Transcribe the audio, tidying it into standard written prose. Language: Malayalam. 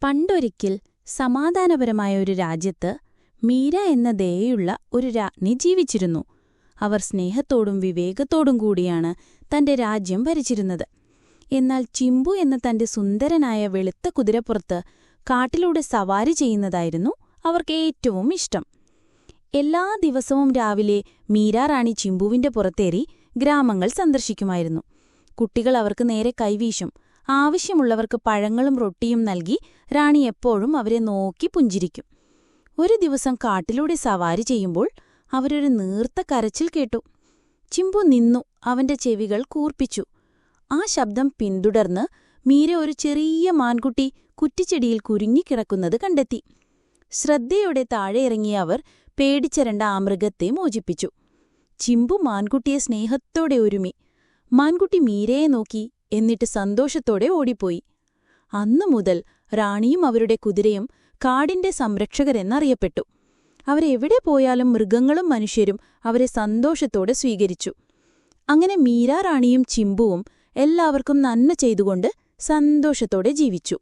പണ്ടൊരിക്കൽ സമാധാനപരമായ ഒരു രാജ്യത്ത് മീര എന്ന ദയയുള്ള ഒരു രാജ്ഞി ജീവിച്ചിരുന്നു. അവർ സ്നേഹത്തോടും വിവേകത്തോടും കൂടിയാണ് തന്റെ രാജ്യം ഭരിച്ചിരുന്നത്. എന്നാൽ ചിമ്പു എന്ന തന്റെ സുന്ദരനായ വെളുത്ത കുതിരപ്പുറത്ത് കാട്ടിലൂടെ സവാരി ചെയ്യുന്നതായിരുന്നു അവർക്ക് ഏറ്റവും ഇഷ്ടം. എല്ലാ ദിവസവും രാവിലെ മീരാറാണി ചിമ്പുവിന്റെ പുറത്തേറി ഗ്രാമങ്ങൾ സന്ദർശിക്കുമായിരുന്നു. കുട്ടികൾ അവർക്ക് നേരെ കൈവീശും. ആവശ്യമുള്ളവർക്ക് പഴങ്ങളും റൊട്ടിയും നൽകി റാണി എപ്പോഴും അവരെ നോക്കി പുഞ്ചിരിക്കും. ഒരു ദിവസം കാട്ടിലൂടെ സവാരി ചെയ്യുമ്പോൾ അവരൊരു നീർത്ത കരച്ചിൽ കേട്ടു. ചിമ്പു നിന്നു അവന്റെ ചെവികൾ കൂർപ്പിച്ചു. ആ ശബ്ദം പിന്തുടർന്ന് മീര ഒരു ചെറിയ മാൻകുട്ടി കുറ്റിച്ചെടിയിൽ കുരുങ്ങിക്കിടക്കുന്നത് കണ്ടെത്തി. ശ്രദ്ധയോടെ താഴെ ഇറങ്ങിയ അവർ പേടിച്ചരണ്ട ആ മൃഗത്തെ മോചിപ്പിച്ചു. ചിമ്പു മാൻകുട്ടിയെ സ്നേഹത്തോടെ ഒരുമി. മാൻകുട്ടി മീരയെ നോക്കി, എന്നിട്ട് സന്തോഷത്തോടെ ഓടിപ്പോയി. അന്നുമുതൽ റാണിയും അവരുടെ കുതിരയും കാടിന്റെ സംരക്ഷകരെന്നറിയപ്പെട്ടു. അവരെവിടെ പോയാലും മൃഗങ്ങളും മനുഷ്യരും അവരെ സന്തോഷത്തോടെ സ്വീകരിച്ചു. അങ്ങനെ മീരാറാണിയും ചിമ്പുവും എല്ലാവർക്കും നന്മ ചെയ്തുകൊണ്ട് സന്തോഷത്തോടെ ജീവിച്ചു.